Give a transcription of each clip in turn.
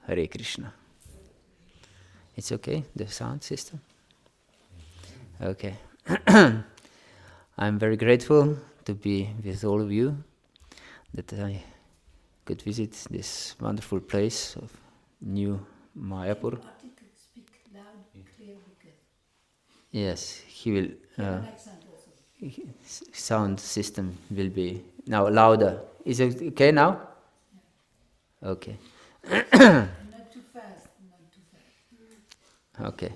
Hare Krishna. It's okay, the sound system? Okay. I'm very grateful to be with all of you, that I could visit this wonderful place of New Mayapur. Yes, he will. Sound system will be now louder. Is it okay now? Okay. Not too fast, not too fast. Okay.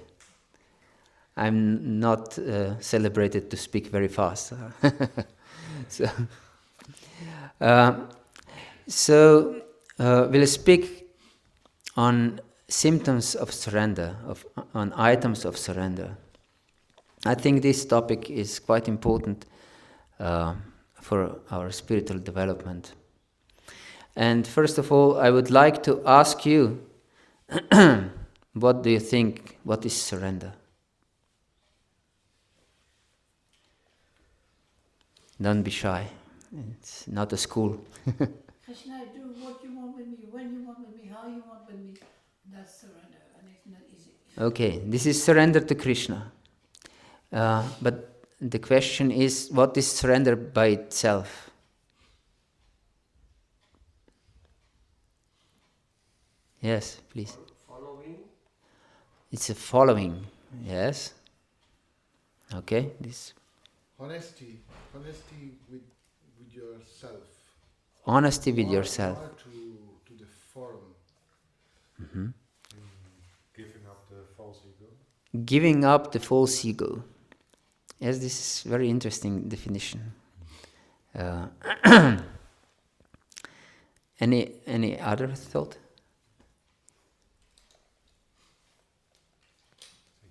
I'm not celebrated to speak very fast. So, we'll speak on symptoms of surrender, on items of surrender. I think this topic is quite important for our spiritual development. And first of all, I would like to ask you, what do you think, what is surrender? Don't be shy. It's not a school. Krishna, I do what you want with me, when you want with me, how you want with me. That's surrender, and it's not easy. Okay, this is surrender to Krishna. But the question is, what is surrender by itself? Yes, please. Following? It's a following, yes. Okay, this. Honesty with yourself. Honesty with yourself. Honor to the form. Mm-hmm. Giving up the false ego. Giving up the false ego. Yes, this is very interesting definition. Any other thought?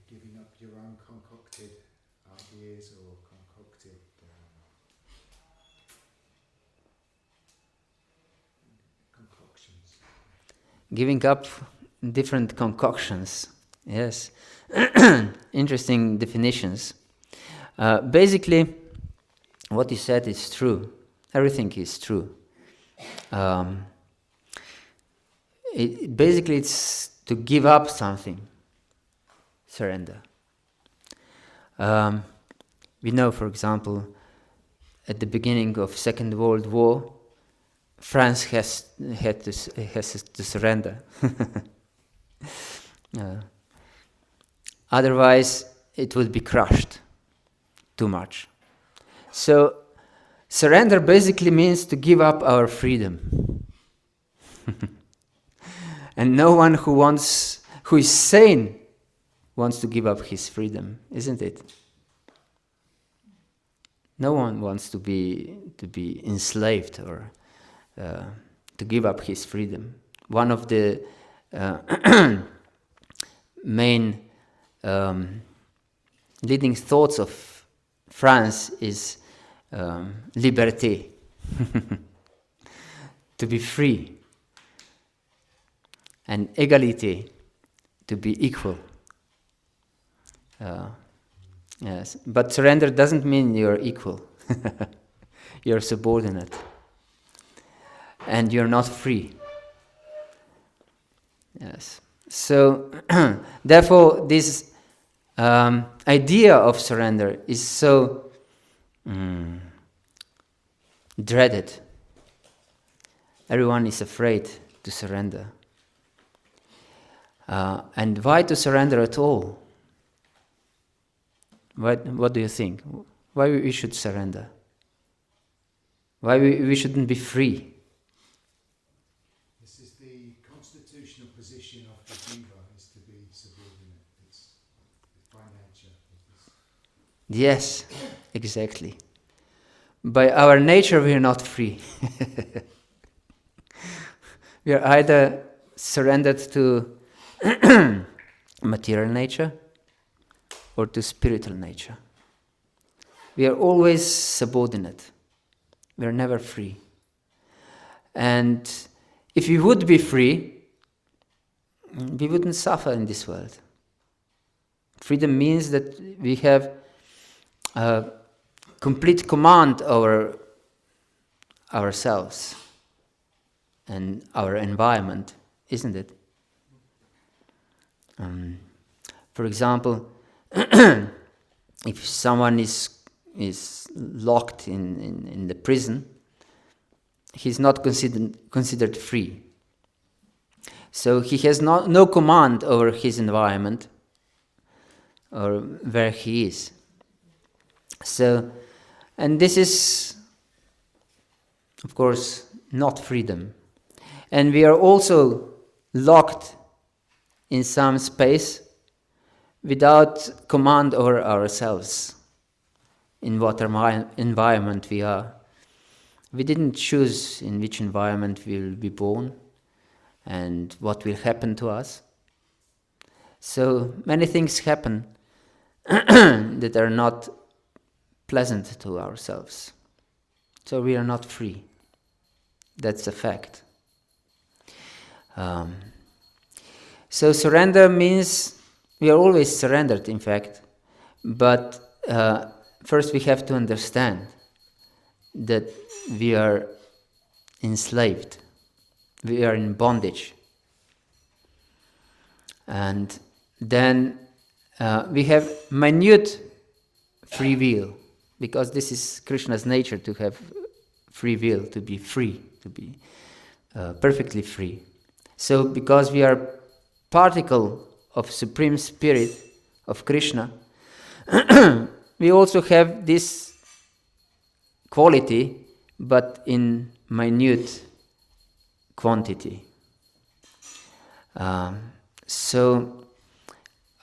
Giving up your own concocted ideas or concocted concoctions. Giving up different concoctions. Yes. Interesting definitions. Basically, what you said is true. Everything is true. Basically, it's to give up something. Surrender. We know, for example, at the beginning of Second World War, France has to surrender. Otherwise, it would be crushed too much. So, surrender basically means to give up our freedom. And no one who is sane wants to give up his freedom, isn't it? No one wants to be enslaved or to give up his freedom. One of the main leading thoughts of France is liberté, to be free, and égalité, to be equal. Yes, but surrender doesn't mean you're equal. You're subordinate, and you're not free. Yes. So, therefore, this idea of surrender is so dreaded. Everyone is afraid to surrender. And why to surrender at all? What do you think? Why we should surrender? Why we shouldn't be free? This is the constitutional position of the jiva, is to be subordinate. It's by nature. Yes, exactly. By our nature, we are not free. We are either surrendered to material nature or to spiritual nature. We are always subordinate. We are never free. And if we would be free, we wouldn't suffer in this world. Freedom means that we have complete command over ourselves and our environment, isn't it? For example, if someone is locked in the prison, he's not considered free. So he has no command over his environment or where he is. So, and this is, of course, not freedom. And we are also locked in some space without command over ourselves in what environment we are. We didn't choose in which environment we will be born and what will happen to us. So many things happen that are not pleasant to ourselves. So we are not free. That's a fact. So surrender means we are always surrendered, in fact, but first we have to understand that we are enslaved, we are in bondage, and then we have minute free will, because this is Krishna's nature, to have free will, to be free, to be perfectly free. So because we are particle of Supreme Spirit of Krishna, we also have this quality, but in minute quantity. So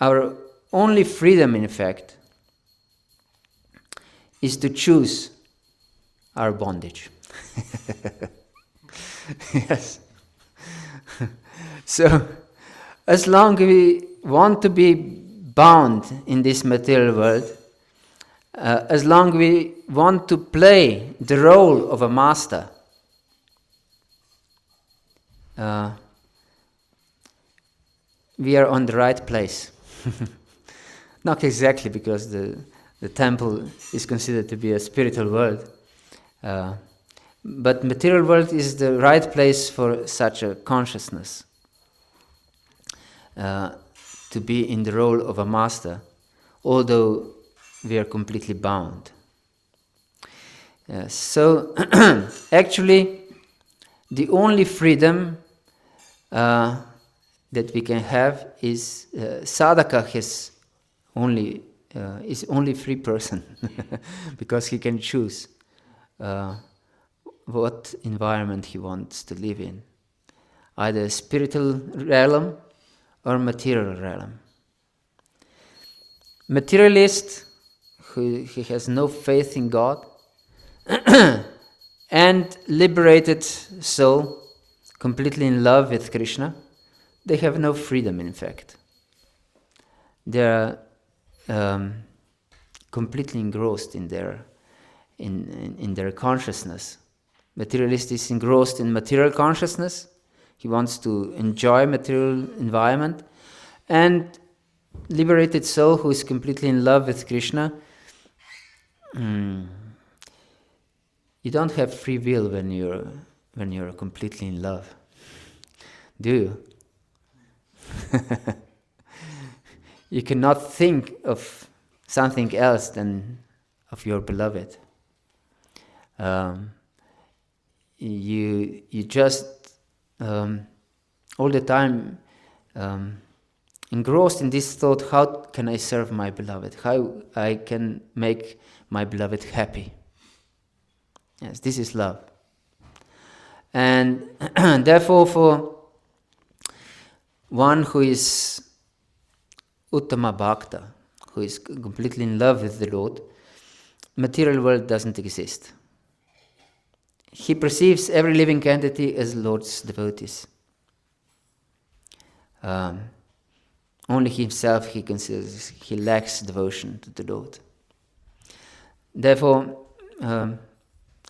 our only freedom, in fact, is to choose our bondage. Yes. So, as long as we want to be bound in this material world, as long as we want to play the role of a master, we are on the right place. Not exactly, because the temple is considered to be a spiritual world, but material world is the right place for such a consciousness, to be in the role of a master, although we are completely bound. So actually the only freedom that we can have is sadhaka is only free person because he can choose what environment he wants to live in, either spiritual realm or material realm. Materialist who has no faith in God and liberated soul, completely in love with Krishna, they have no freedom, in fact. They are completely engrossed in their consciousness. Materialist is engrossed in material consciousness. He wants to enjoy material environment. And liberated soul who is completely in love with Krishna, you don't have free will when you're completely in love, do you? You cannot think of something else than of your beloved. You just all the time engrossed in this thought: how can I serve my beloved? How I can make my beloved happy? Yes, this is love. And therefore, for one who is Uttama Bhakta, who is completely in love with the Lord, material world doesn't exist. He perceives every living entity as Lord's devotees. Only himself he considers he lacks devotion to the Lord. Therefore,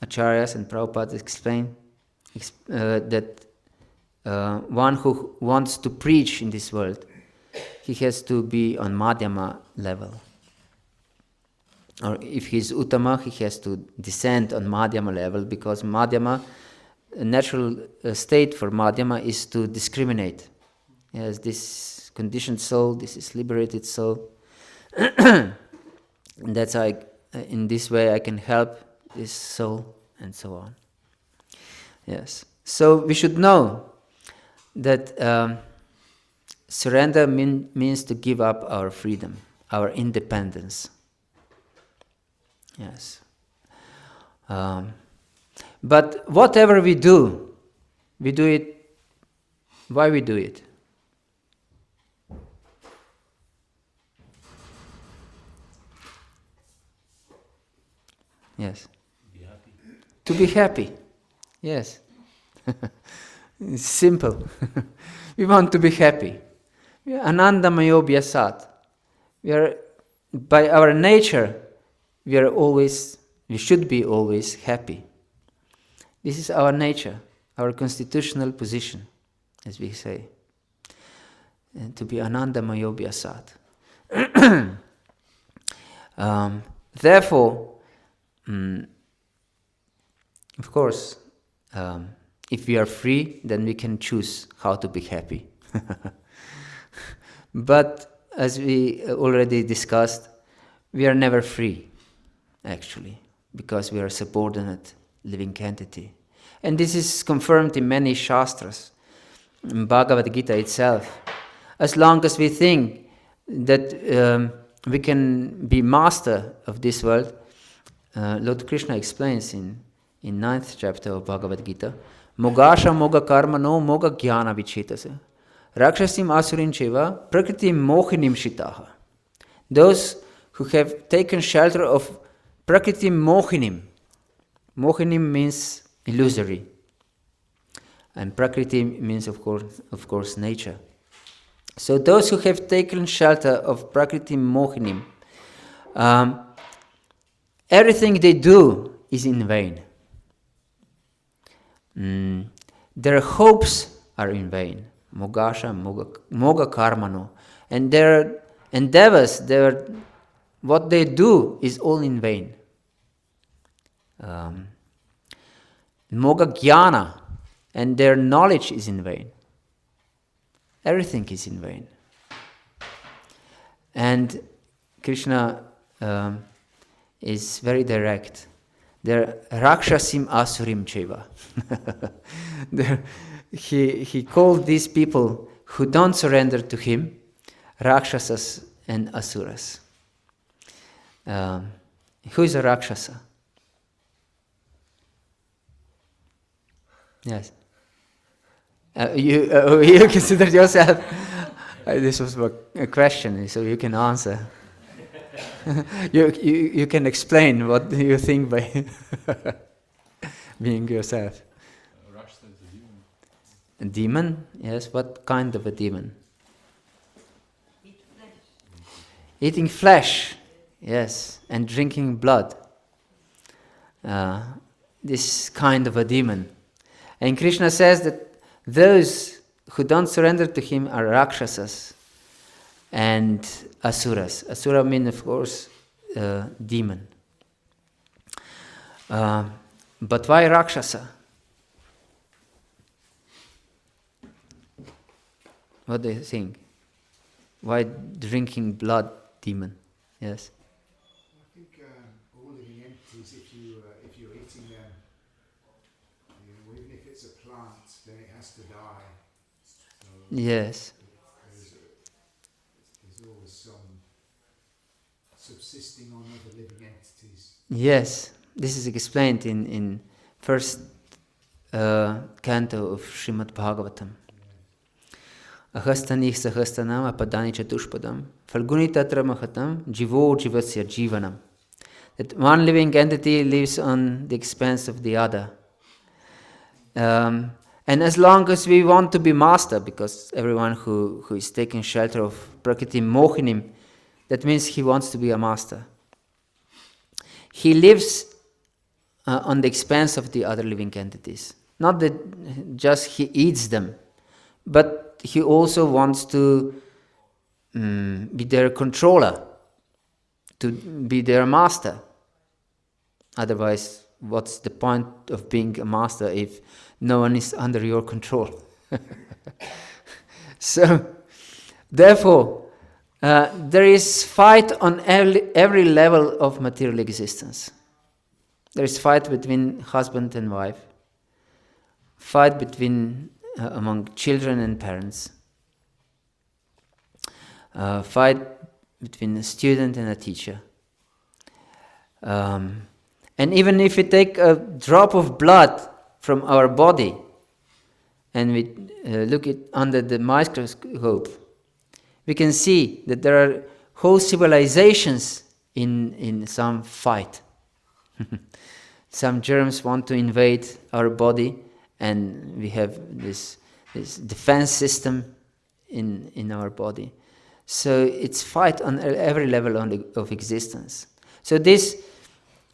Acharyas and Prabhupada explain that one who wants to preach in this world, he has to be on Madhyama level. Or if he's Uttama, he has to descend on Madhyama level, because Madhyama, a natural state for Madhyama is to discriminate. Yes, this conditioned soul, this is liberated soul. And that's how in this way I can help this soul, and so on. Yes. So we should know that surrender means to give up our freedom, our independence. Yes. But whatever we do it. Why we do it? Yes. Be happy. To be happy. Yes. It's simple. We want to be happy. We are anandamayo-bhyasat. We are, by our nature, we should be always happy. This is our nature, our constitutional position, as we say. And to be anandamayo-bhyasat. Therefore, of course, if we are free, then we can choose how to be happy. But as we already discussed, we are never free, actually, because we are a subordinate living entity. And this is confirmed in many shastras, in Bhagavad-gita itself. As long as we think that we can be master of this world, Lord Krishna explains in 9th chapter of Bhagavad-gita, Mogasha moga karma no moga jnana vichitase. Rakshasim asurin cheva prakriti mohinim shitaha. Those who have taken shelter of prakriti mohinim. Mohinim means illusory. And prakriti means, of course, nature. So those who have taken shelter of prakriti mohinim, everything they do is in vain. Their hopes are in vain. Mogasha, moga karmano. And their endeavors, what they do is all in vain. Moga jnana, and their knowledge is in vain. Everything is in vain. And Krishna is very direct. They're rakshasim asurim cheva. He called these people who don't surrender to him rakshasas and asuras. Who is a rakshasa? Yes. You consider yourself. This was a question, so you can answer. You can explain what you think by being yourself. Rakshasa is a demon. A demon? Yes. What kind of a demon? Eating flesh. Yes, and drinking blood. This kind of a demon. And Krishna says that those who don't surrender to him are rakshasas and asuras. Asura means, of course, demon. But why rakshasa? What do you think? Why drinking blood, demon? Yes. I think all living entities, if you're eating them, even if it's a plant, then it has to die. So Yes. there's always some subsisting on other living entities. Yes. This is explained in first canto of Srimad Bhagavatam. Ahastanich sahastanam apadani chatushpadam falguni tatra mahatam jivo jivasya jivanam. That one living entity lives on the expense of the other. And as long as we want to be master, because everyone who is taking shelter of prakriti mohinim, that means he wants to be a master. He lives on the expense of the other living entities. Not that just he eats them, but he also wants to be their controller, to be their master. Otherwise, what's the point of being a master if no one is under your control? So, therefore, there is fight on every level of material existence. There is fight between husband and wife, fight between among children and parents, fight between a student and a teacher. And even if we take a drop of blood from our body and we look it under the microscope, we can see that there are whole civilizations in some fight. Some germs want to invade our body, and we have this defense system in our body. So it's fight on every level of existence. So this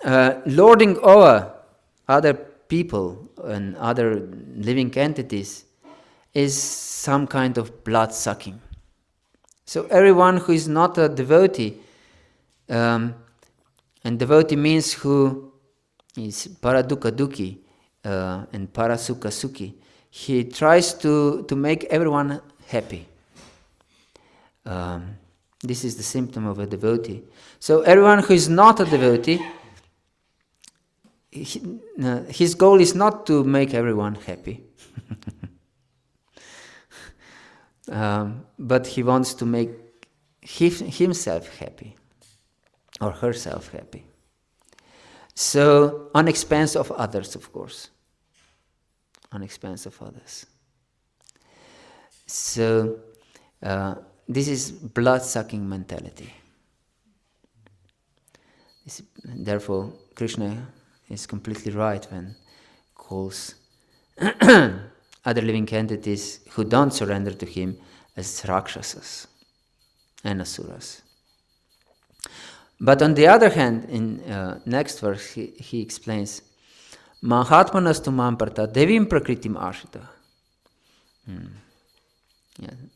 lording over other people and other living entities is some kind of blood sucking. So everyone who is not a devotee, and devotee means who is paradukkha dukhi and parasukha sukhi, he tries to make everyone happy. This is the symptom of a devotee. So everyone who is not a devotee, his goal is not to make everyone happy. But he wants to make himself happy or herself happy. So, on expense of others, of course. On expense of others. So, this is blood-sucking mentality. Therefore, Krishna is completely right when calls other living entities who don't surrender to him as rakshasas and asuras. But on the other hand, in next verse, he explains, Mahatmanastu mamparta devim prakritim ashita.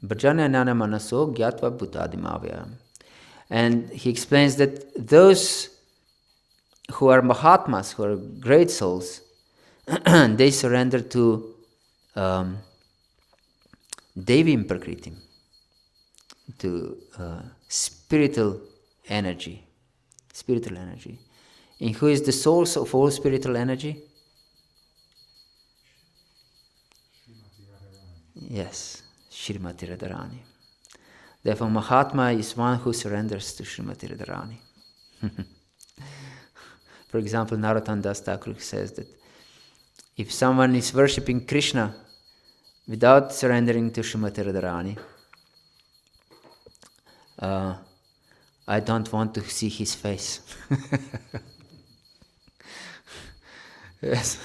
Bhajana nana manaso gyatva bhutadim. And he explains that those who are Mahatmas, who are great souls, they surrender to devim prakritim, to spiritual energy. Spiritual energy. And who is the source of all spiritual energy? Yes, Srimati Radharani. Therefore, Mahatma is one who surrenders to Srimati Radharani. For example, Narottam Das Thakur says that if someone is worshipping Krishna without surrendering to Srimati Radharani, I don't want to see his face. Yes.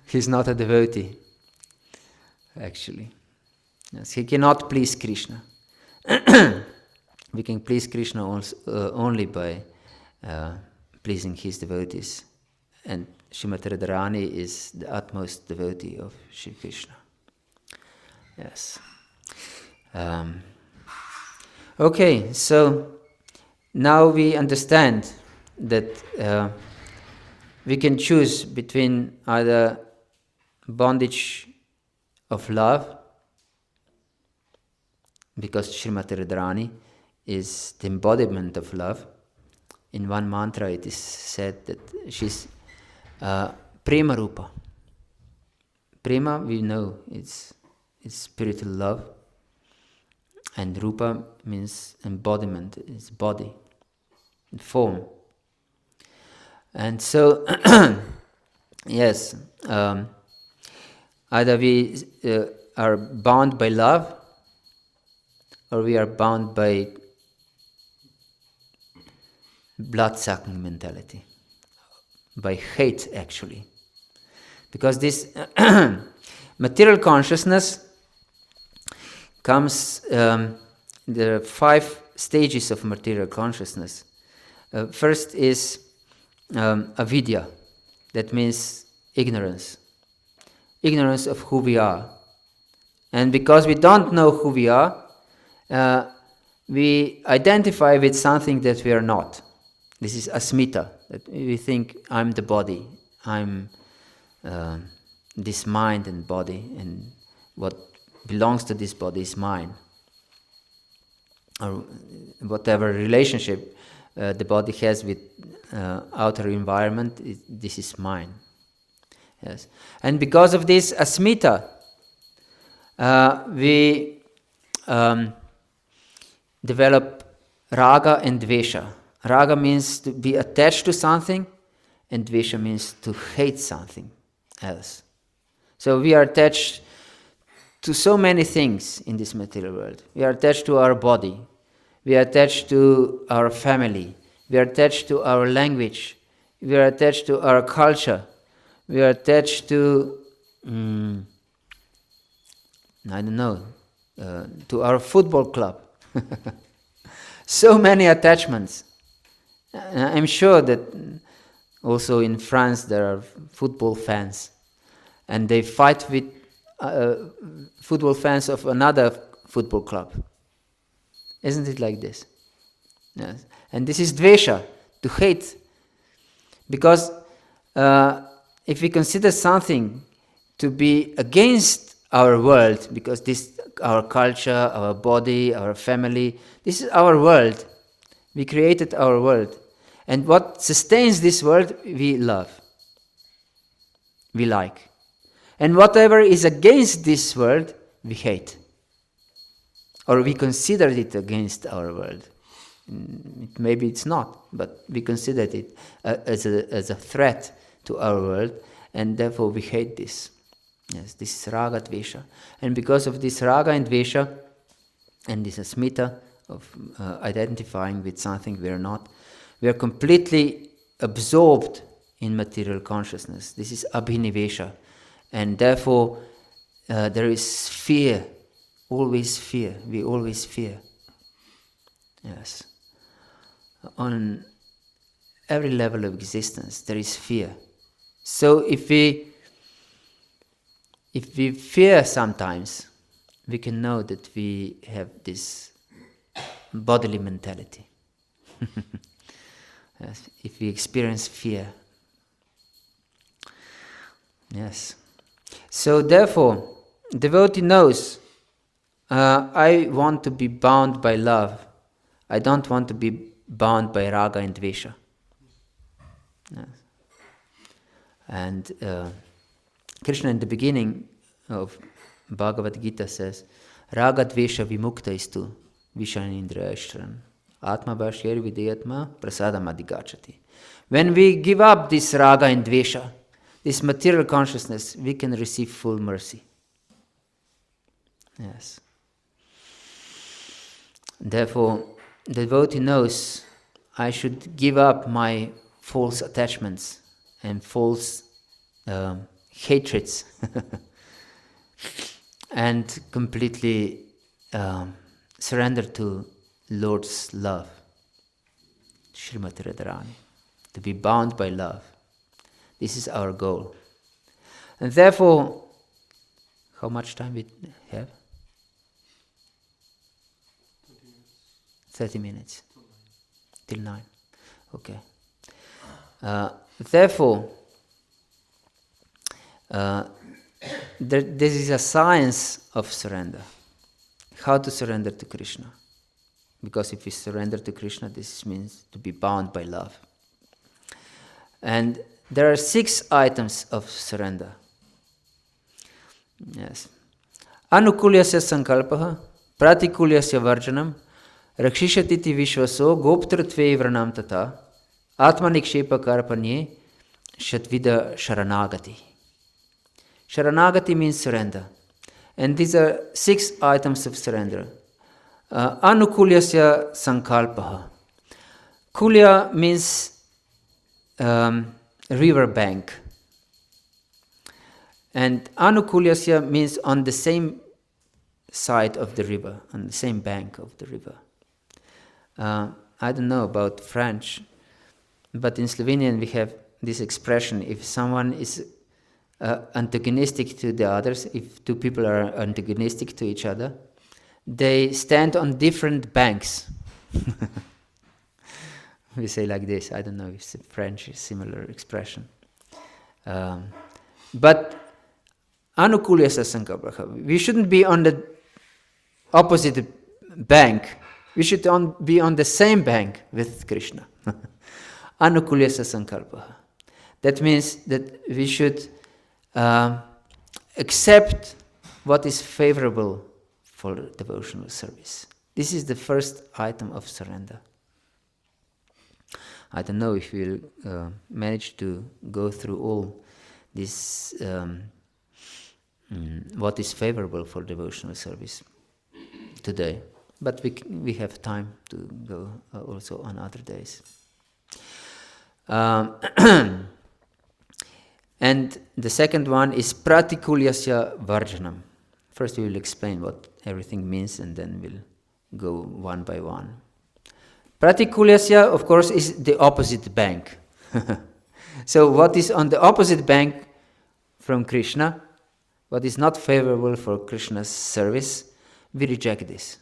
He's not a devotee, actually. Yes, he cannot please Krishna. We can please Krishna also, only by pleasing his devotees. And Srimati Radharani is the utmost devotee of Shri Krishna. Yes. Okay, so now we understand that we can choose between either bondage of love, because Srimati Radharani is the embodiment of love. In one mantra it is said that she's Prema Rupa. Prema, we know, it's spiritual love. And Rupa means embodiment, it's body, form. And so, yes, either we are bound by love, or we are bound by blood-sucking mentality, by hate actually. Because this material consciousness comes, there are 5 stages of material consciousness. First is avidya, that means ignorance. Ignorance of who we are. And because we don't know who we are, we identify with something that we are not. This is asmita, that we think I'm the body, I'm this mind and body, and what belongs to this body is mine. Or whatever relationship the body has with outer environment, this is mine. Yes, and because of this asmita, we develop raga and dvesha. Raga means to be attached to something, and dvesha means to hate something else. So we are attached to so many things in this material world. We are attached to our body. We are attached to our family. We are attached to our language. We are attached to our culture. We are attached to, I don't know, to our football club. So many attachments. I'm sure that also in France there are football fans, and they fight with football fans of another football club. Isn't it like this? Yes. And this is dvesha, to hate. Because if we consider something to be against our world, because this, our culture, our body, our family, this is our world. We created our world. And what sustains this world, we love. We like. And whatever is against this world, we hate. Or we consider it against our world. Maybe it's not, but we consider it as a threat to our world, and therefore we hate this. Yes, this is raga dvesha. And because of this raga and dvesha, and this asmita of identifying with something we are not, we are completely absorbed in material consciousness. This is abhinivesha. And therefore there is fear, always fear. We always fear. Yes. On every level of existence there is fear. So if we fear sometimes, we can know that we have this bodily mentality. Yes. If we experience fear. Yes. So therefore, devotee knows, I want to be bound by love. I don't want to be bound by raga and dvesha. Yes. And Krishna in the beginning of Bhagavad-gita says, raga dvesha vimukta istu vishanindriyashran atma bhashyar videyatma prasadam adhigachati. When we give up this raga and dvesha, this material consciousness, we can receive full mercy. Yes. Therefore, the devotee knows, I should give up my false attachments and false hatreds and completely surrender to Lord's love, Srimati Radharani, to be bound by love. This is our goal. And therefore, how much time we have? 30 minutes. Till 9. Okay. Therefore, this is a science of surrender. How to surrender to Krishna. Because if we surrender to Krishna, this means to be bound by love. And there are 6 items of surrender. Yes. Anukulyasya-sankalpah, pratikulyasya-varjanam, rakshishati vishvaso, goptratve vranam tata, atmanikshepa karpanye, shatvida sharanagati. Sharanagati means surrender. And these are 6 items of surrender. Anukulyasya-sankalpah. Kulya means river bank. And anukulyasya means on the same side of the river, on the same bank of the river. I don't know about French, but in Slovenian we have this expression, if someone is antagonistic to the others, if 2 people are antagonistic to each other, they stand on different banks. We say like this, I don't know if it's French, similar expression. But anukulyasya-sankalpah. We shouldn't be on the opposite bank. We should be on the same bank with Krishna. Anukulyasya-sankalpah. That means that we should accept what is favorable for devotional service. This is the first item of surrender. I don't know if we'll manage to go through all this, what is favorable for devotional service today. But we have time to go also on other days. And the second one is pratikulyasya-varjanam. First we will explain what everything means and then we'll go one by one. Pratikulyasya, of course, is the opposite bank. So what is on the opposite bank from Krishna, what is not favorable for Krishna's service, we reject this.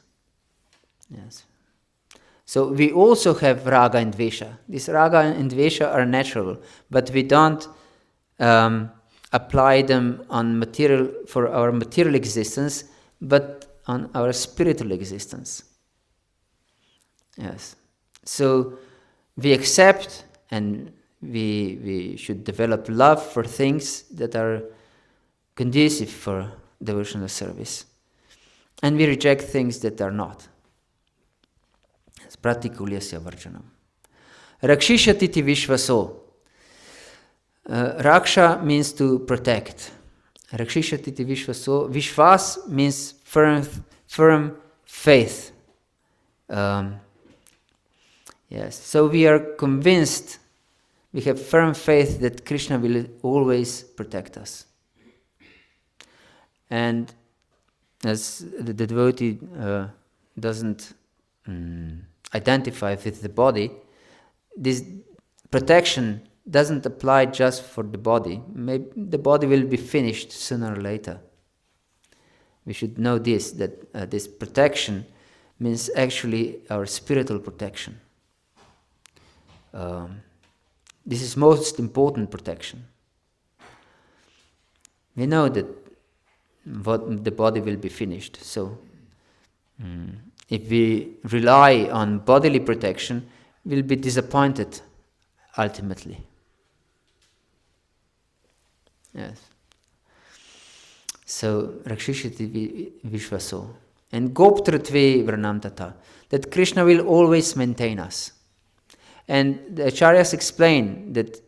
Yes. So we also have raga and dvesha. These raga and dvesha are natural, but we don't apply them on material for our material existence, but on our spiritual existence. Yes. So we accept and we should develop love for things that are conducive for devotional service. And we reject things that are not. Pratikulyasya-varjanam. Rakshishatiti vishvaso. Raksha means to protect. Rakshishatiti vishvaso. Vishvas means firm faith. Yes. So we are convinced, we have firm faith that Krishna will always protect us. And as the devotee doesn't identify with the body, this protection doesn't apply just for the body. Maybe the body will be finished sooner or later. We should know this, that this protection means actually our spiritual protection. This is most important protection. We know that the body will be finished, so if we rely on bodily protection, we'll be disappointed ultimately. Yes. So, Rakshishati Vishvaso. And Goptratve Vranam Tata. That Krishna will always maintain us. And the Acharyas explain that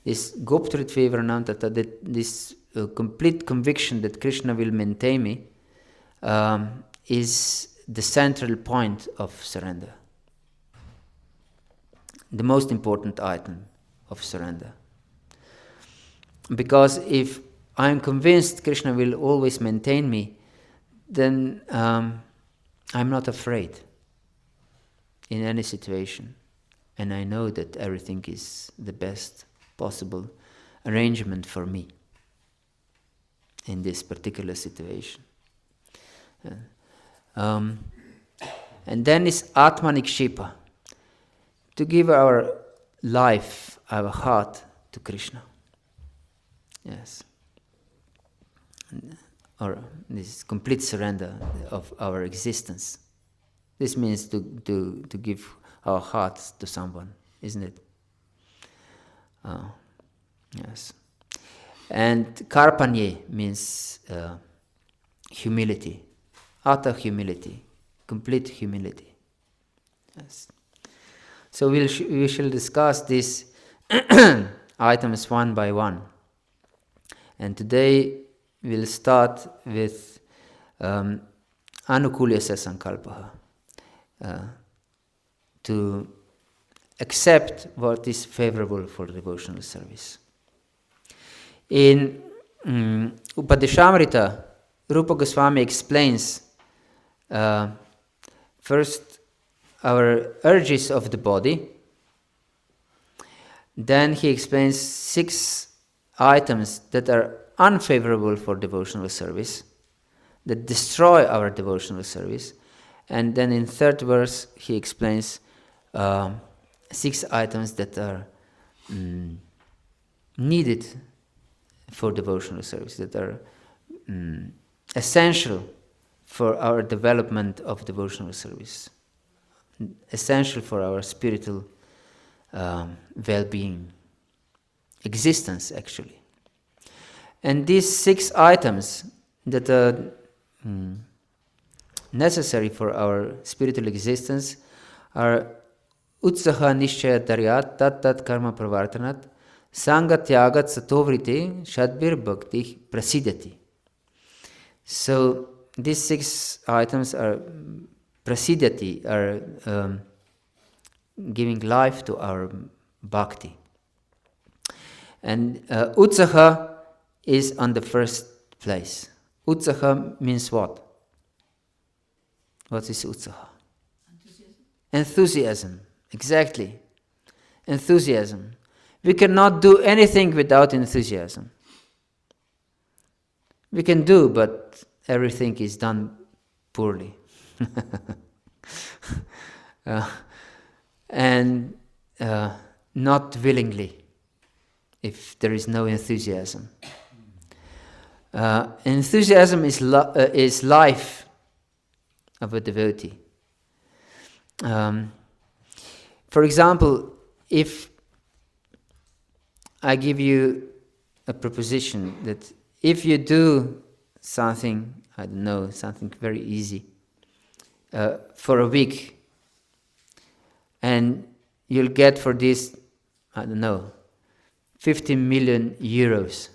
this Goptratve Vranam Tata, that this complete conviction that Krishna will maintain me, is the central point of surrender. The most important item of surrender. Because if I am convinced Krishna will always maintain me, then I'm not afraid in any situation. And I know that everything is the best possible arrangement for me in this particular situation. And then is Atmanikshipa, to give our life, our heart to Krishna. Yes. Or this complete surrender of our existence. This means to give our hearts to someone, isn't it? Yes. And Karpanye means humility, utter humility, complete humility. Yes. So we shall discuss these items one by one. And today we'll start with anukulyasya-sankalpah, to accept what is favorable for devotional service. In Upadeshamrita, Rupa Goswami explains first our urges of the body, then he explains 6 items that are unfavorable for devotional service, that destroy our devotional service, and then in 3rd verse he explains 6 items that are needed for devotional service, that are essential for our development of devotional service, essential for our spiritual well-being, existence actually. And these 6 items that are necessary for our spiritual existence are utsaha nishchaya daryat tat tat karma pravartanat sangat yagat satovrite shadbir bhakti prasidati. So these 6 items are prasidati, are giving life to our bhakti. And utsaha is on the first place. Utsaha means what? What is utsaha? Enthusiasm. Exactly. Enthusiasm. We cannot do anything without enthusiasm. We can do, but everything is done poorly. And not willingly, if there is no enthusiasm. Enthusiasm is life of a devotee. For example, if I give you a proposition that if you do something, I don't know, something very easy, for a week, and you'll get for this, I don't know, 50 million euros.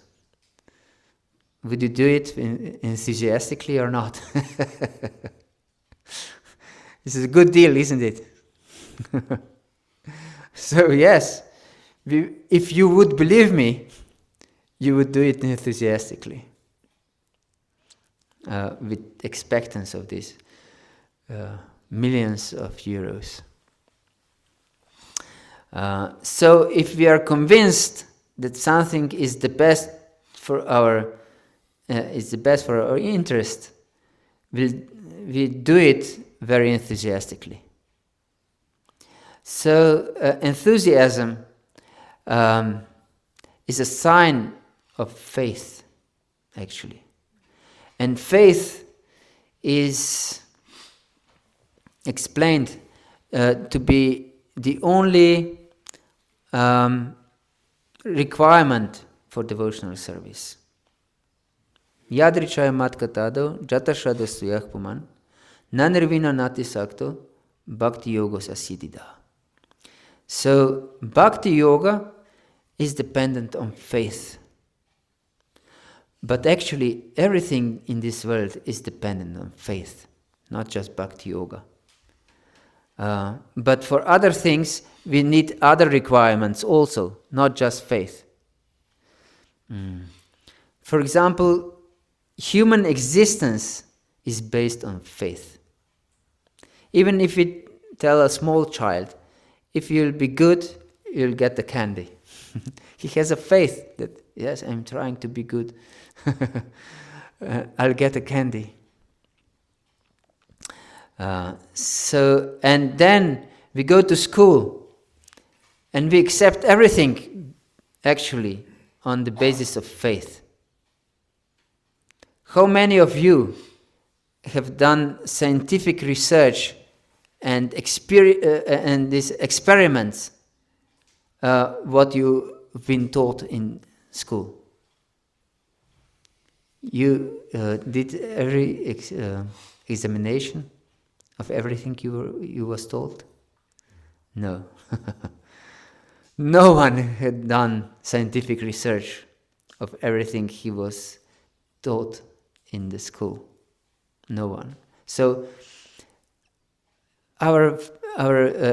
Would you do it enthusiastically or not? This is a good deal, isn't it? So yes, if you would believe me, you would do it enthusiastically, with expectance of this millions of euros. So if we are convinced that something is the best for our interest, we do it very enthusiastically. So enthusiasm is a sign of faith, actually. And faith is explained to be the only requirement for devotional service. Yadrichaya matkatado jatashada suyah puman nanirvina nati sakto bhakti-yoga asidida. So bhakti-yoga is dependent on faith. But actually everything in this world is dependent on faith, not just bhakti-yoga. But for other things, we need other requirements also, not just faith. For example, human existence is based on faith. Even if we tell a small child, if you'll be good, you'll get the candy. He has a faith that, yes, I'm trying to be good. I'll get a candy. And then we go to school and we accept everything actually on the basis of faith. How many of you have done scientific research and these experiments, what you've been taught in school? You did every examination of everything you was told? No. No one had done scientific research of everything he was taught in the school. No one. So our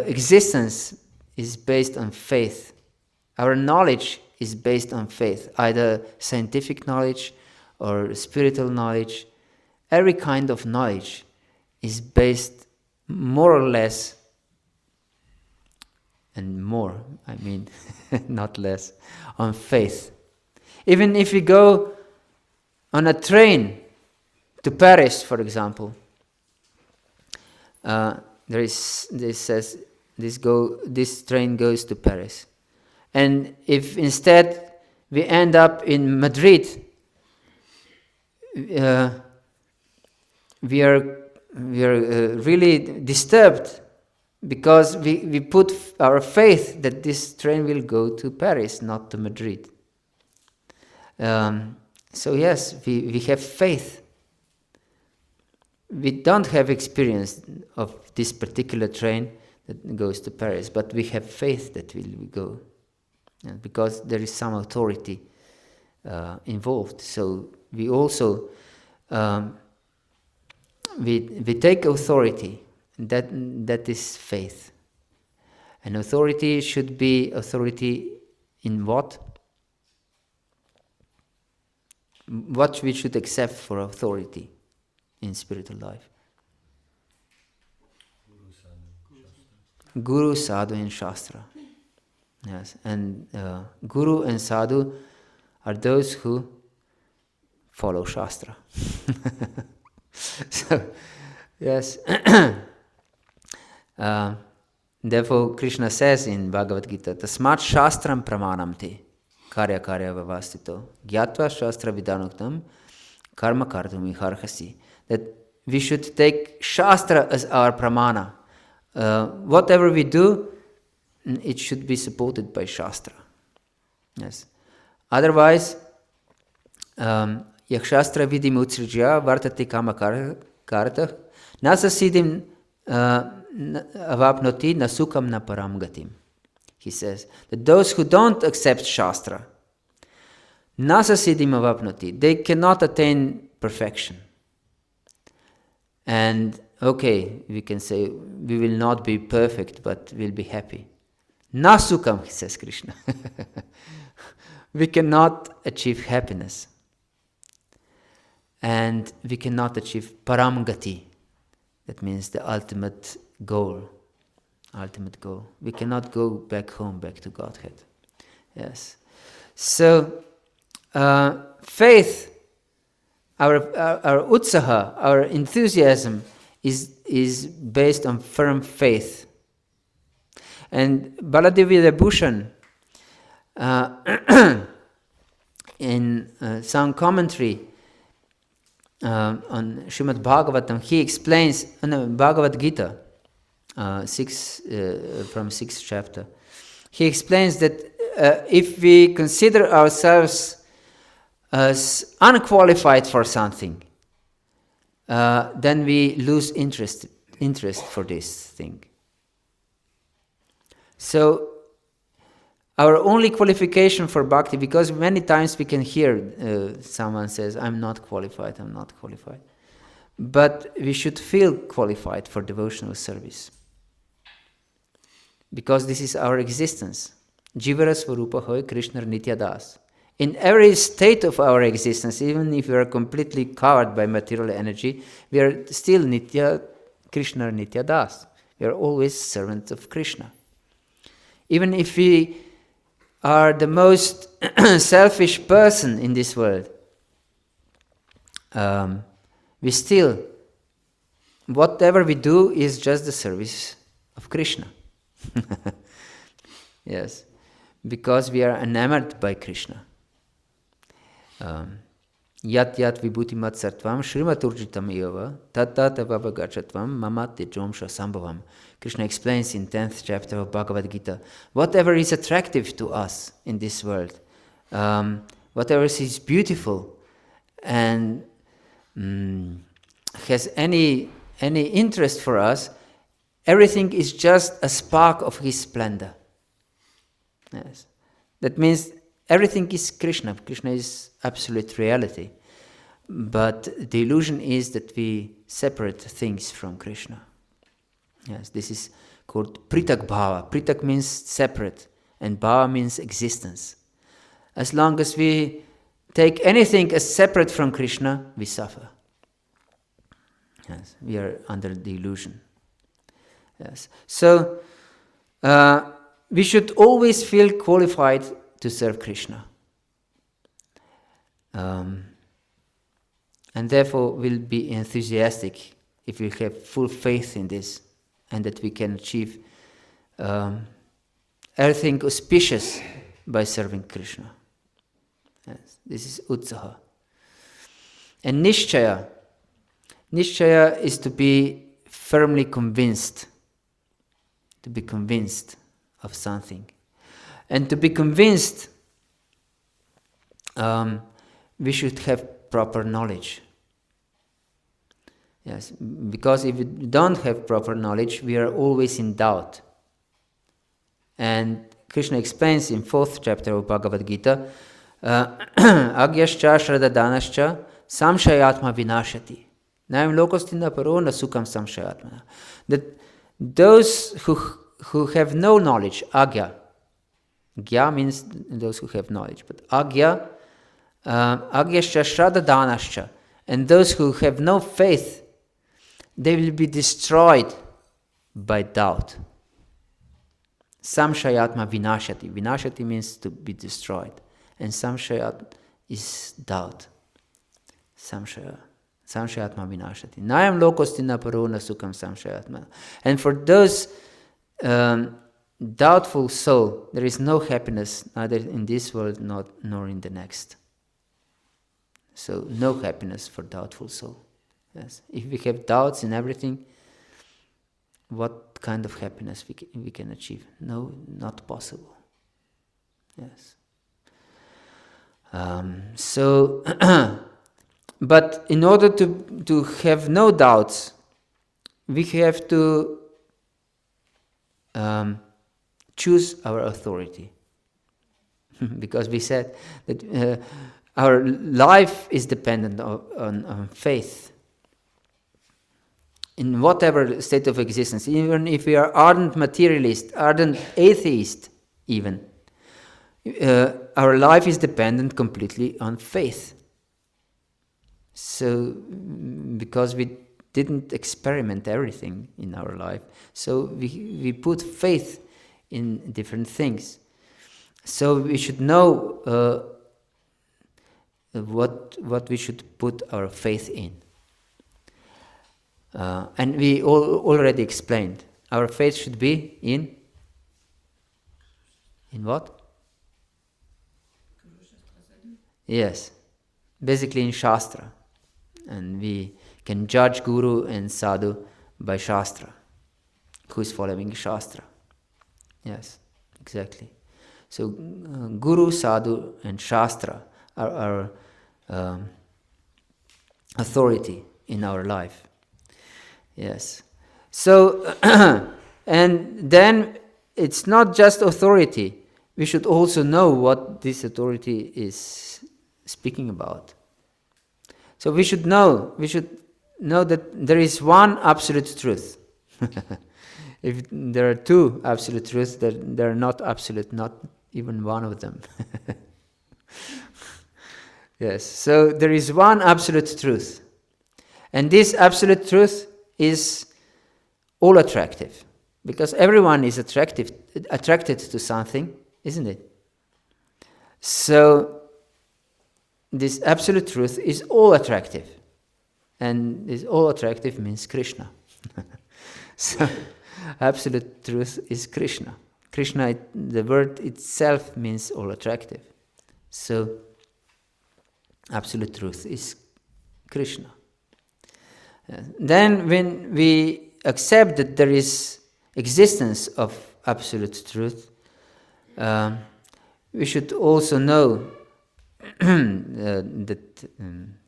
existence is based on faith. Our knowledge is based on faith, either scientific knowledge or spiritual knowledge. Every kind of knowledge is based more or less, and more, I mean, not less, on faith. Even if we go on a train to Paris, for example, this train goes to Paris. And if instead we end up in Madrid, we are really disturbed because we put our faith that this train will go to Paris, not to Madrid. So yes, we have faith. We don't have experience of this particular train that goes to Paris, but we have faith that will go, because there is some authority involved. So we also we take authority. That is faith. And authority should be authority in what? What we should accept for authority in spiritual life. Guru, sadhu, and shastra. Yes, and Guru and sadhu are those who follow shastra. So, yes. Therefore, Krishna says in Bhagavad-gita, Tasmat shastram pramanam te karya karya vavastito gyatva shastra vidanuktam karma kartum iharhasi. That we should take shastra as our pramana. Whatever we do, it should be supported by shastra. Yes. Otherwise, yakshastra vidim utsrijya vartati kama kartah nasa siddhim avapnoti nasukam na param gatim. He says that those who don't accept shastra, nasa siddhim avapnoti, they cannot attain perfection. And okay, we can say we will not be perfect, but we'll be happy. Nasukam, he says Krishna. We cannot achieve happiness. And we cannot achieve paramgati. That means the ultimate goal. Ultimate goal. We cannot go back home, back to Godhead. Yes. So, faith, our utsaha, our enthusiasm is based on firm faith. And Baladevi Bhushan, in some commentary on Srimad Bhagavatam, he explains, Bhagavad Gita, from 6th chapter, he explains that if we consider ourselves as unqualified for something, then we lose interest for this thing. So, our only qualification for bhakti, because many times we can hear someone says, I'm not qualified. But we should feel qualified for devotional service. Because this is our existence. Jivara Swarupa Hoy Krishna Nitya Das. In every state of our existence, even if we are completely covered by material energy, we are still Nitya, Krishna Nitya Das. We are always servants of Krishna. Even if we are the most selfish person in this world, we still, whatever we do is just the service of Krishna. Yes, because we are enamored by Krishna. Yat yat vibhutimat sartvam shrimaturjitam eva tat avavagachatvam mamat tejomsha sambhavam. Krishna explains in 10th chapter of Bhagavad Gita, whatever is attractive to us in this world, whatever is beautiful and has any interest for us, everything is just a spark of his splendor. Yes. That means everything is Krishna. Krishna is absolute reality. But the illusion is that we separate things from Krishna. Yes, this is called pritak bhava. Pritak means separate, and bhava means existence. As long as we take anything as separate from Krishna, we suffer. Yes, we are under the illusion. Yes, so we should always feel qualified to serve Krishna. And therefore we'll be enthusiastic if we have full faith in this, and that we can achieve everything auspicious by serving Krishna. Yes, this is utsaha. And nishchaya. Nishchaya is to be firmly convinced. To be convinced of something. And to be convinced, we should have proper knowledge. Yes, because if we don't have proper knowledge, we are always in doubt. And Krishna explains in 4th chapter of Bhagavad-gita, Agyascha shradadhanascha samshayatma vinashati. Naim lokostina parona sukham samshayatmana. That those who have no knowledge, agya. Gya means those who have knowledge, but agya, agyascha shradadhanascha. And those who have no faith, they will be destroyed by doubt. Samshayatma vinashati. Vinashati means to be destroyed. And samshayat is doubt. Samshayatma vinashati. Nayam lokostina parona sukham samshayatma. And for those doubtful soul, there is no happiness neither in this world nor in the next. So no happiness for doubtful soul. Yes. If we have doubts in everything, what kind of happiness we can achieve? No, not possible. Yes. But in order to have no doubts, we have to choose our authority. Because we said that our life is dependent on faith. In whatever state of existence, even if we are ardent materialist, ardent atheist even, our life is dependent completely on faith. So, because we didn't experiment everything in our life, so we put faith in different things. So we should know what we should put our faith in. And we already explained. Our faith should be in what? Yes, basically in Shastra. And we can judge Guru and Sadhu by Shastra. Who is following Shastra? Yes, exactly. So Guru, Sadhu and Shastra are our authority in our life. Yes. So, and then it's not just authority. We should also know what this authority is speaking about. So we should know that there is one absolute truth. If there are two absolute truths, they are not absolute, not even one of them. Yes. So there is one absolute truth. And this absolute truth is all attractive, because everyone is attracted to something, isn't it? So this absolute truth is all attractive, and this all attractive means Krishna. So absolute truth is Krishna. Krishna, the word itself means all attractive. So absolute truth is Krishna. Then when we accept that there is existence of absolute truth, we should also know that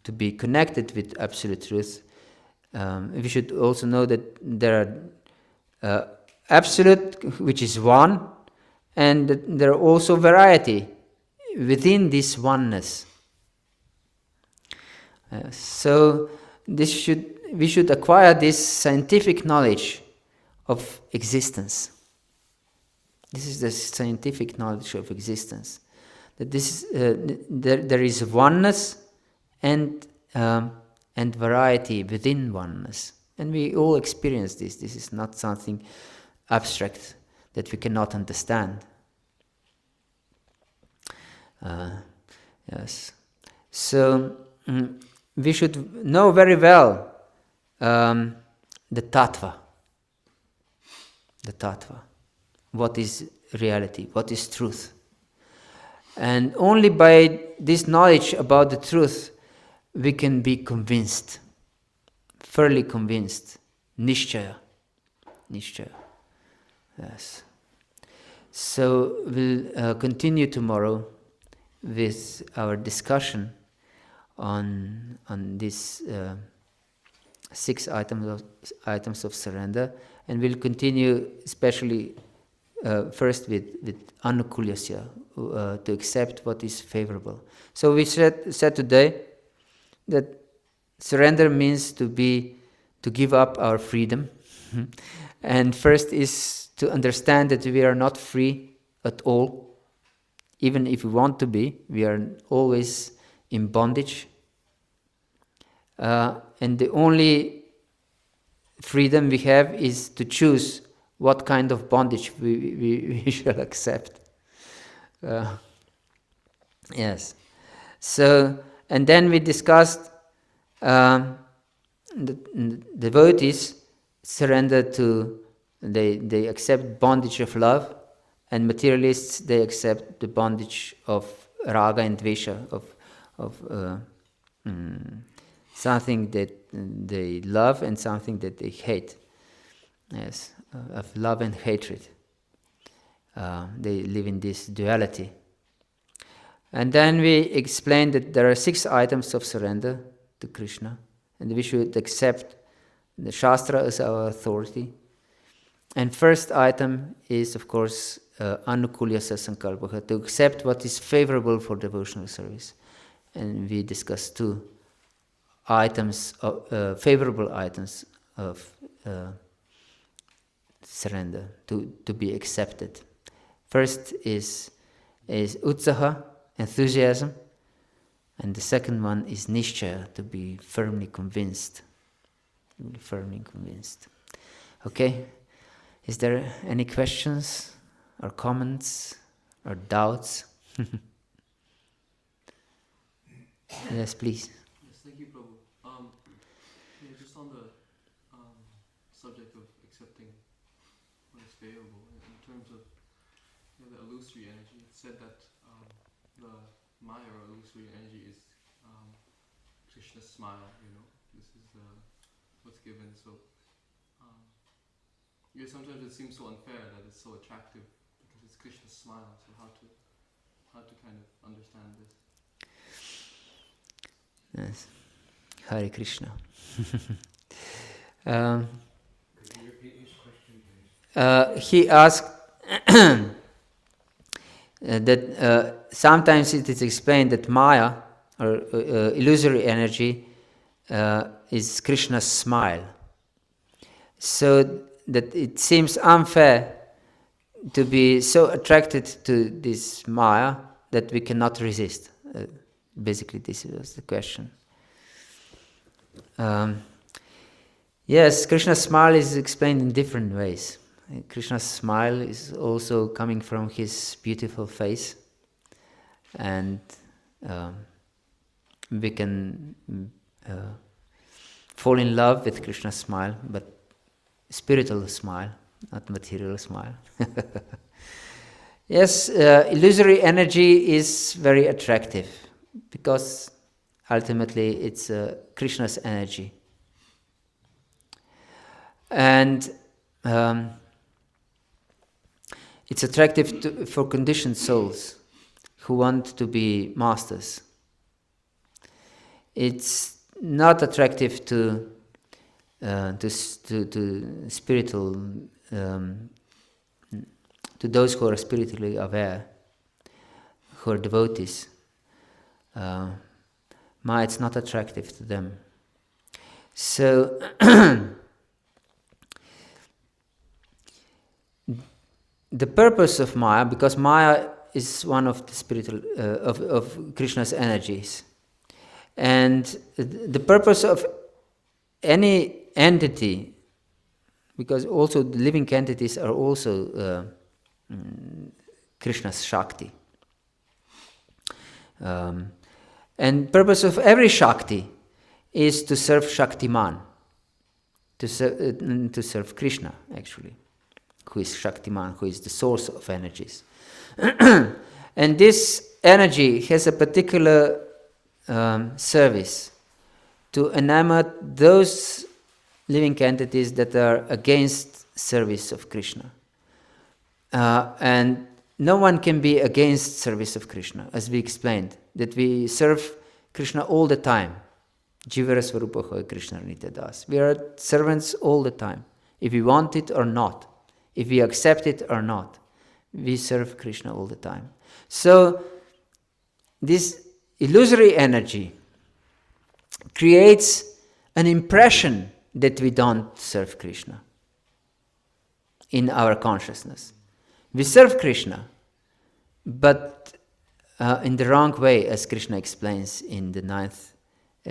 to be connected with absolute truth, we should also know that there are absolute, which is one, and that there are also variety within this oneness. So we should acquire this scientific knowledge of existence. This is the scientific knowledge of existence. That this there is oneness and variety within oneness, and we all experience this. This is not something abstract that we cannot understand. Yes. So we should know very well the tattva. The tattva. What is reality? What is truth? And only by this knowledge about the truth we can be convinced, fairly convinced. Nishchaya. Nishchaya. Yes. So we'll continue tomorrow with our discussion on these 6 items of surrender, and we'll continue especially first with anukulyasya, to accept what is favorable. So we said today that surrender means to give up our freedom, and first is to understand that we are not free at all. Even if we want to be, we are always in bondage. And the only freedom we have is to choose what kind of bondage we shall accept. Yes. So, and then we discussed the devotees surrender to, they accept bondage of love, and materialists, they accept the bondage of raga and dvesha, of something that they love and something that they hate. Yes, of love and hatred. They live in this duality. And then we explained that there are 6 items of surrender to Krishna, and we should accept the Shastra as our authority. And first item is, of course, anukulyasya-sankalpah, to accept what is favorable for devotional service. And we discussed 2 items, favorable items of surrender, to be accepted. First is utsaha, enthusiasm, and the second one is nishchaya, to be firmly convinced. Okay? Is there any questions or comments or doubts? Yes, please. Yes, thank you, Prabhu. Just on the subject of accepting what is favorable, in terms of the illusory energy, it said that the Maya or illusory energy is Krishna's smile. This is what's given. So, sometimes it seems so unfair that it's so attractive because it's Krishna's smile. So how to kind of understand this? Yes. Hare Krishna. Could you repeat his question, please? He asked that sometimes it is explained that Maya, or illusory energy, is Krishna's smile. So that it seems unfair to be so attracted to this Maya that we cannot resist. Basically, this was the question. Yes, Krishna's smile is explained in different ways. Krishna's smile is also coming from his beautiful face, and we can fall in love with Krishna's smile, but spiritual smile, not material smile. Yes, illusory energy is very attractive because ultimately it's Krishna's energy. And it's attractive for conditioned souls who want to be masters. It's not attractive to spiritual, to those who are spiritually aware, who are devotees. Maya, it's not attractive to them. So the purpose of Maya, because Maya is one of the spiritual of Krishna's energies, and the purpose of any entity, because also the living entities are also Krishna's Shakti. And purpose of every Shakti is to serve Shaktiman, to serve Krishna, actually, who is Shaktiman, who is the source of energies. And this energy has a particular service to enamor those living entities that are against service of Krishna. And no one can be against service of Krishna, as we explained, that we serve Krishna all the time. Jivara Swarupaha Krishna Nitya Das. We are servants all the time. If we want it or not, if we accept it or not, we serve Krishna all the time. So, this illusory energy creates an impression that we don't serve Krishna in our consciousness. We serve Krishna, but in the wrong way, as Krishna explains in the 9th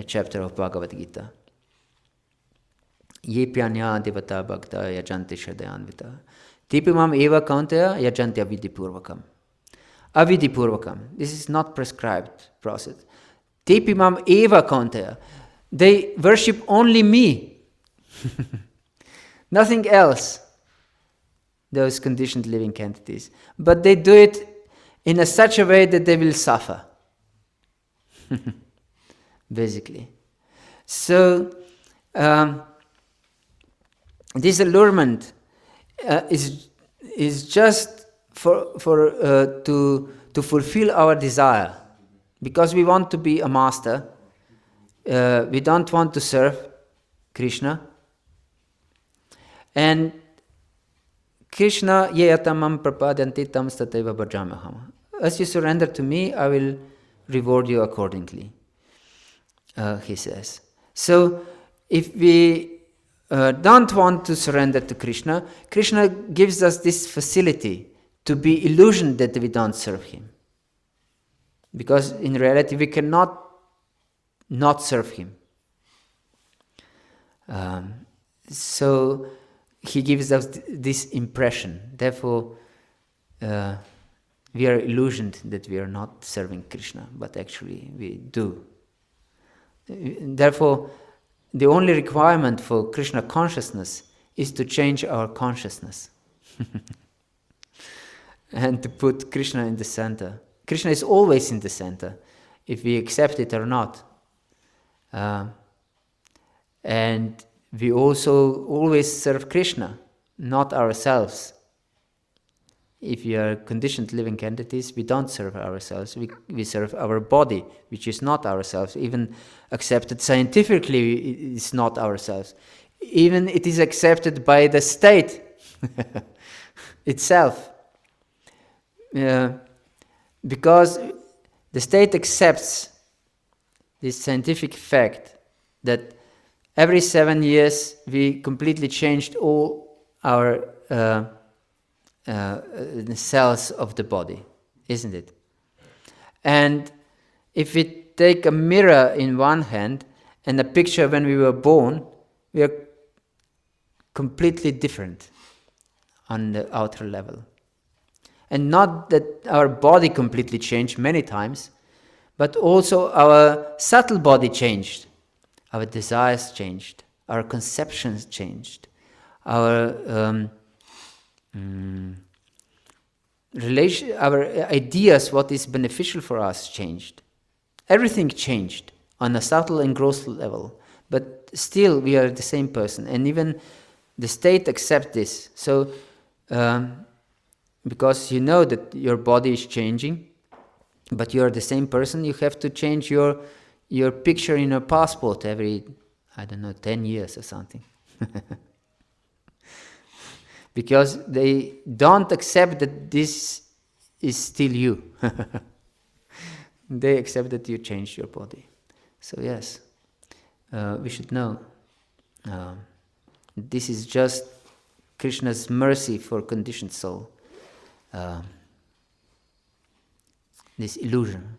chapter of Bhagavad-gita. Ye pyanya devata bhakta yajanti shadayanvita. Tipimam eva kauntaya yajanti avidipurvakam. Avidipurvakam. This is not prescribed process. Tipimam eva kauntaya. They worship only me. Nothing else. Those conditioned living entities. But they do it in such a way that they will suffer. Basically. So, this allurement is just to fulfill our desire. Because we want to be a master, we don't want to serve Krishna. And Krishna yeyatamam prapadanti tam stateva bhajamaham. As you surrender to me, I will reward you accordingly, he says. So, if we don't want to surrender to Krishna, Krishna gives us this facility to be illusioned that we don't serve him. Because in reality we cannot not serve him. So he gives us this impression. Therefore, we are illusioned that we are not serving Krishna, but actually we do. Therefore, the only requirement for Krishna consciousness is to change our consciousness and to put Krishna in the center. Krishna is always in the center, if we accept it or not. And we also always serve Krishna, not ourselves. If we are conditioned living entities, we don't serve ourselves. We serve our body, which is not ourselves. Even accepted scientifically, it's not ourselves. Even it is accepted by the state itself. Because the state accepts this scientific fact that every 7 years we completely changed all our the cells of the body, isn't it? And if we take a mirror in one hand and a picture when we were born, we are completely different on the outer level. And not that our body completely changed many times, but also our subtle body changed. Our desires changed. Our conceptions changed. Our our ideas, what is beneficial for us, changed. Everything changed on a subtle and gross level, but still we are the same person, and even the state accepts this. So, because you know that your body is changing, but you are the same person, you have to change your picture in your passport every, 10 years or something. Because they don't accept that this is still you. They accept that you changed your body. So yes, we should know this is just Krishna's mercy for conditioned soul. This illusion.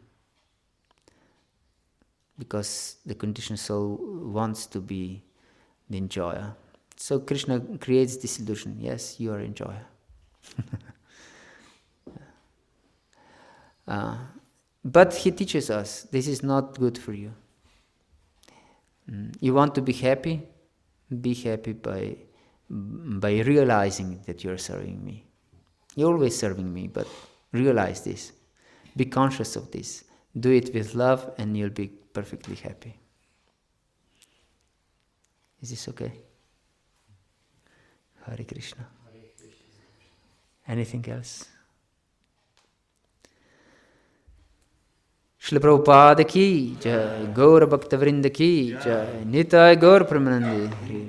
Because the conditioned soul wants to be the enjoyer. So Krishna creates this illusion. Yes, you are enjoyer. But he teaches us, this is not good for you. You want to be happy? Be happy by realizing that you are serving me. You're always serving me, but realize this. Be conscious of this. Do it with love and you'll be perfectly happy. Is this okay? Hare Krishna. Anything else? Srila Prabhupada ki jai, Gaura Bhakta Vrinda ki jai, Nitai Gaur Pramanandi.